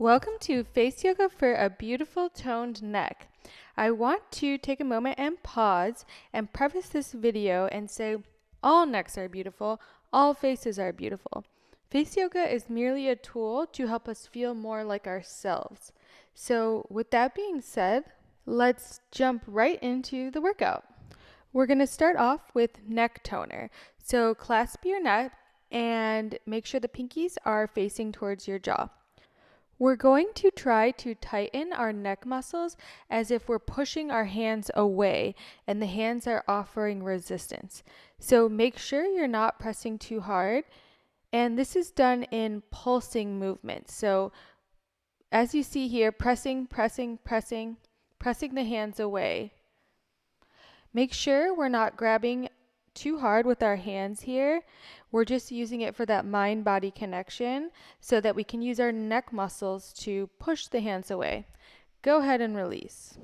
Welcome to Face Yoga for a beautiful toned neck. I want to take a moment and pause and preface this video and say all necks are beautiful, all faces are beautiful. Face Yoga is merely a tool to help us feel more like ourselves. So with that being said, let's jump right into the workout. We're going to start off with neck toner. So clasp your neck and make sure the pinkies are facing towards your jaw. We're going to try to tighten our neck muscles as if we're pushing our hands away and the hands are offering resistance. So make sure you're not pressing too hard. And this is done in pulsing movements. So as you see here, pressing the hands away. Make sure we're not grabbing too hard with our hands here. We're just using it for that mind-body connection so that we can use our neck muscles to push the hands away. Go ahead and release.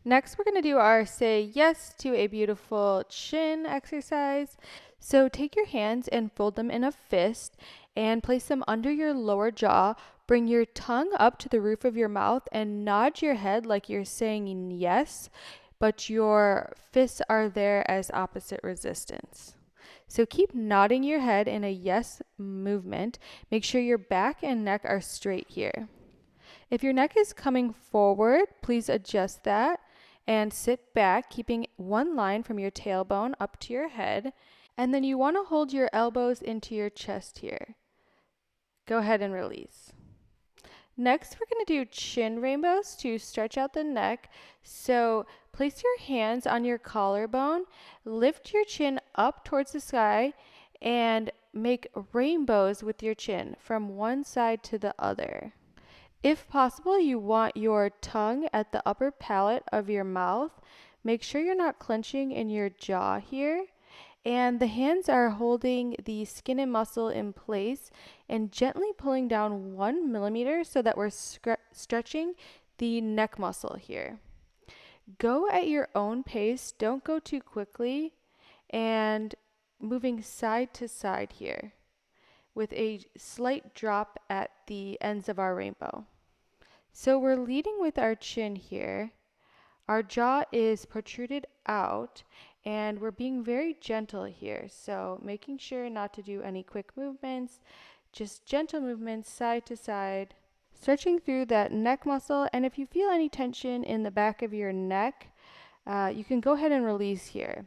Next, we're going to do our say yes to a beautiful chin exercise. So take your hands and fold them in a fist and place them under your lower jaw. Bring your tongue up to the roof of your mouth and nod your head like you're saying yes, but your fists are there as opposite resistance. So keep nodding your head in a yes movement. Make sure your back and neck are straight here. If your neck is coming forward, please adjust that and sit back, keeping one line from your tailbone up to your head. And then you want to hold your elbows into your chest here. Go ahead and release. Next, we're going to do chin rainbows to stretch out the neck. So place your hands on your collarbone, lift your chin up towards the sky, and make rainbows with your chin from one side to the other. If possible, you want your tongue at the upper palate of your mouth. Make sure you're not clenching in your jaw here. And the hands are holding the skin and muscle in place and gently pulling down 1 millimeter so that we're stretching the neck muscle here. Go at your own pace. Don't go too quickly. And moving side to side here with a slight drop at the ends of our rainbow. So we're leading with our chin here. Our jaw is protruded out and we're being very gentle here. So making sure not to do any quick movements, just gentle movements side to side, stretching through that neck muscle. And if you feel any tension in the back of your neck, you can go ahead and release here.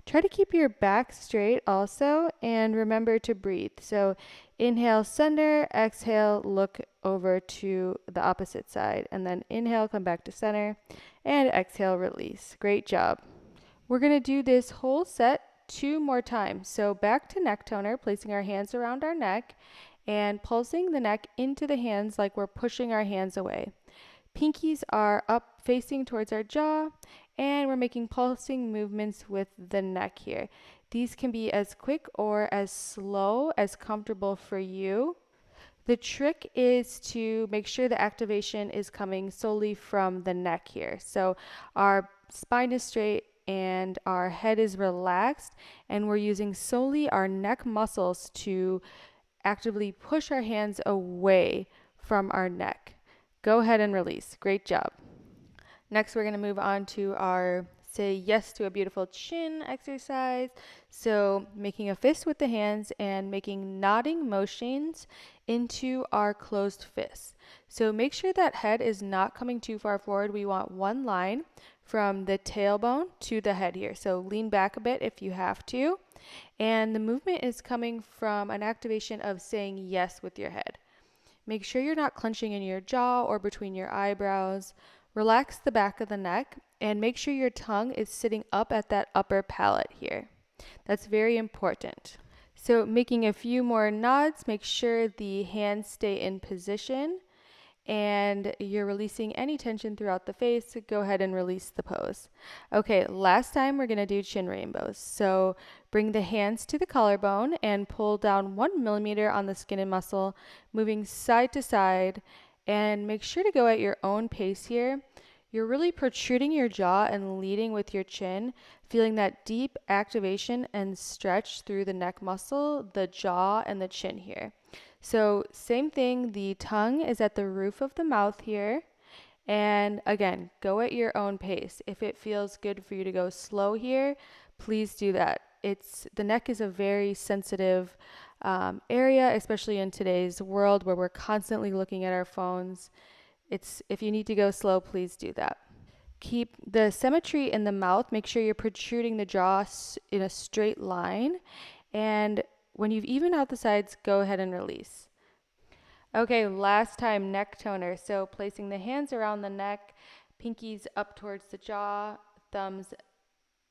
Try to keep your back straight also and remember to breathe. So inhale, center, exhale, look over to the opposite side, and then inhale, come back to center, and exhale, release. Great job. We're going to do this whole set 2 more times. So back to neck toner, placing our hands around our neck and pulsing the neck into the hands like we're pushing our hands away. Pinkies are up facing towards our jaw, and we're making pulsing movements with the neck here. These can be as quick or as slow as comfortable for you. The trick is to make sure the activation is coming solely from the neck here. So our spine is straight and our head is relaxed, and we're using solely our neck muscles to actively push our hands away from our neck. Go ahead and release. Great job. Next, we're going to move on to our say yes to a beautiful chin exercise. So making a fist with the hands and making nodding motions into our closed fist. So make sure that head is not coming too far forward. We want one line from the tailbone to the head here. So lean back a bit if you have to. And the movement is coming from an activation of saying yes with your head. Make sure you're not clenching in your jaw or between your eyebrows. Relax the back of the neck and make sure your tongue is sitting up at that upper palate here. That's very important. So making a few more nods, make sure the hands stay in position and you're releasing any tension throughout the face. Go ahead and release the pose. Okay, last time we're going to do chin rainbows. So bring the hands to the collarbone and pull down 1 millimeter on the skin and muscle, moving side to side, and make sure to go at your own pace here. you're really protruding your jaw and leading with your chin, feeling that deep activation and stretch through the neck muscle, the jaw, and the chin here. So same thing, the tongue is at the roof of the mouth here. And again, go at your own pace. If it feels good for you to go slow here, please do that. The neck is a very sensitive area, especially in today's world where we're constantly looking at our phones. If you need to go slow, please do that. Keep the symmetry in the mouth. Make sure you're protruding the jaw in a straight line. And when you've evened out the sides, go ahead and release. Okay, last time, neck toner. So placing the hands around the neck, pinkies up towards the jaw, thumbs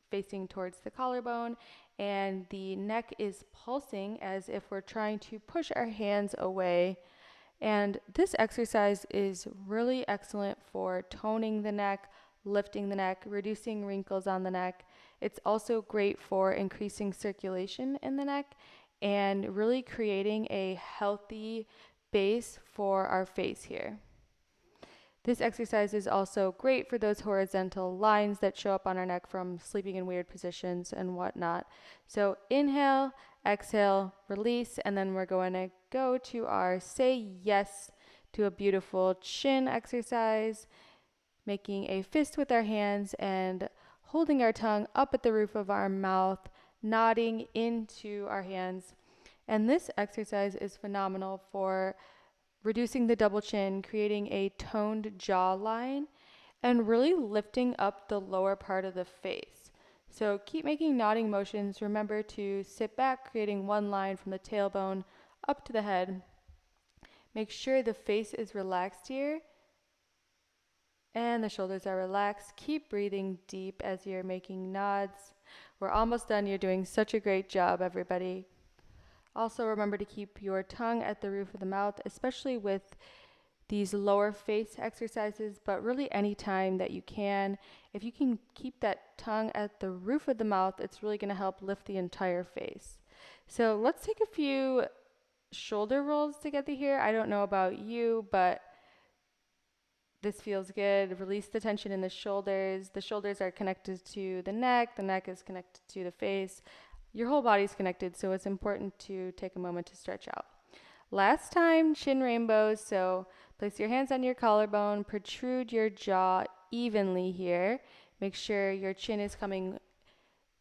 facing towards the collarbone, and the neck is pulsing as if we're trying to push our hands away. And this exercise is really excellent for toning the neck, lifting the neck, reducing wrinkles on the neck. It's also great for increasing circulation in the neck and really creating a healthy base for our face here. This exercise is also great for those horizontal lines that show up on our neck from sleeping in weird positions and whatnot. So inhale, exhale, release, and then we're going to go to our say yes to a beautiful chin exercise, making a fist with our hands and holding our tongue up at the roof of our mouth, nodding into our hands. And this exercise is phenomenal for reducing the double chin, creating a toned jawline, and really lifting up the lower part of the face. So keep making nodding motions. Remember to sit back, creating one line from the tailbone up to the head. Make sure the face is relaxed here and the shoulders are relaxed. Keep breathing deep as you're making nods. We're almost done. You're doing such a great job, everybody. Also remember to keep your tongue at the roof of the mouth, especially with these lower face exercises, but really any time that you can. If you can keep that tongue at the roof of the mouth, it's really going to help lift the entire face. So let's take a few shoulder rolls together here. I don't know about you, but this feels good. Release the tension in the shoulders. The shoulders are connected to the neck is connected to the face. Your whole body's connected, so it's important to take a moment to stretch out. Last time, chin rainbows. So place your hands on your collarbone, protrude your jaw evenly here. Make sure your chin is coming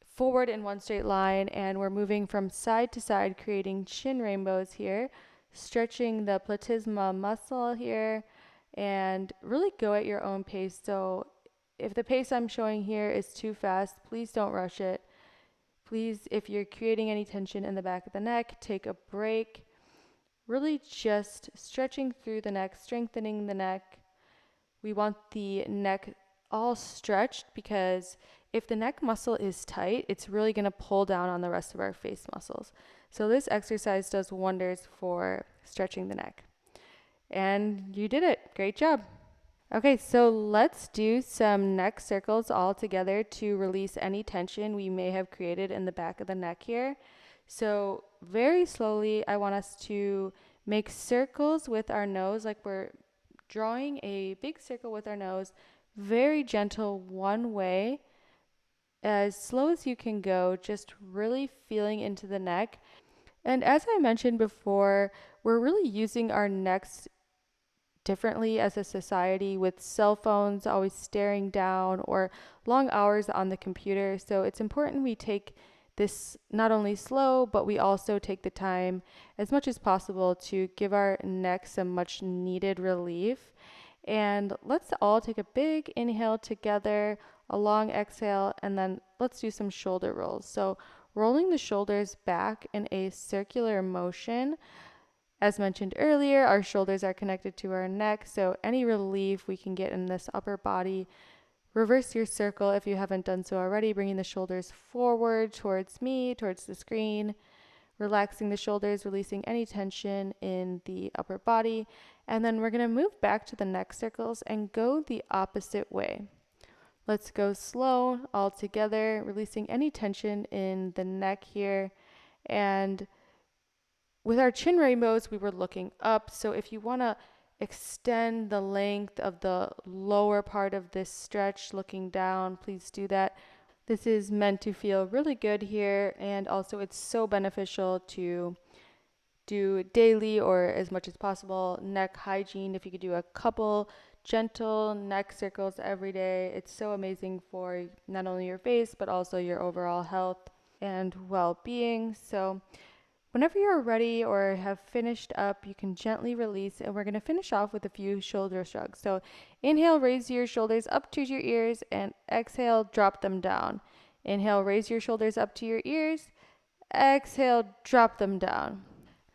forward in one straight line, and we're moving from side to side, creating chin rainbows here, stretching the platysma muscle here, and really go at your own pace. So if the pace I'm showing here is too fast, please don't rush it. Please, if you're creating any tension in the back of the neck, take a break. Really just stretching through the neck, strengthening the neck. We want the neck all stretched because if the neck muscle is tight, it's really going to pull down on the rest of our face muscles. So this exercise does wonders for stretching the neck. And you did it. Great job. Okay, so let's do some neck circles all together to release any tension we may have created in the back of the neck here. So very slowly, I want us to make circles with our nose, like we're drawing a big circle with our nose, very gentle one way, as slow as you can go, just really feeling into the neck. And as I mentioned before, we're really using our necks differently as a society with cell phones always staring down or long hours on the computer. So it's important we take this not only slow, but we also take the time as much as possible to give our neck some much needed relief. And let's all take a big inhale together, a long exhale, and then let's do some shoulder rolls. So rolling the shoulders back in a circular motion. As mentioned earlier, our shoulders are connected to our neck, so any relief we can get in this upper body. Reverse your circle if you haven't done so already, bringing the shoulders forward towards me, towards the screen, relaxing the shoulders, releasing any tension in the upper body. And then we're going to move back to the neck circles and go the opposite way. Let's go slow all together, releasing any tension in the neck here. And with our chin rainbows, we were looking up. So if extend the length of the lower part of this stretch looking down. Please do that. This is meant to feel really good here, and also it's so beneficial to do daily or as much as possible neck hygiene. If you could do a couple gentle neck circles every day, it's so amazing for not only your face but also your overall health and well-being. So whenever you're ready or have finished up, you can gently release, and we're going to finish off with a few shoulder shrugs. So inhale, raise your shoulders up to your ears, and exhale, drop them down. Inhale, raise your shoulders up to your ears. Exhale, drop them down.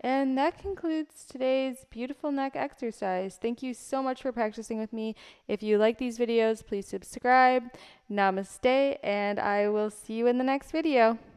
And that concludes today's beautiful neck exercise. Thank you so much for practicing with me. If you like these videos, please subscribe. Namaste, and I will see you in the next video.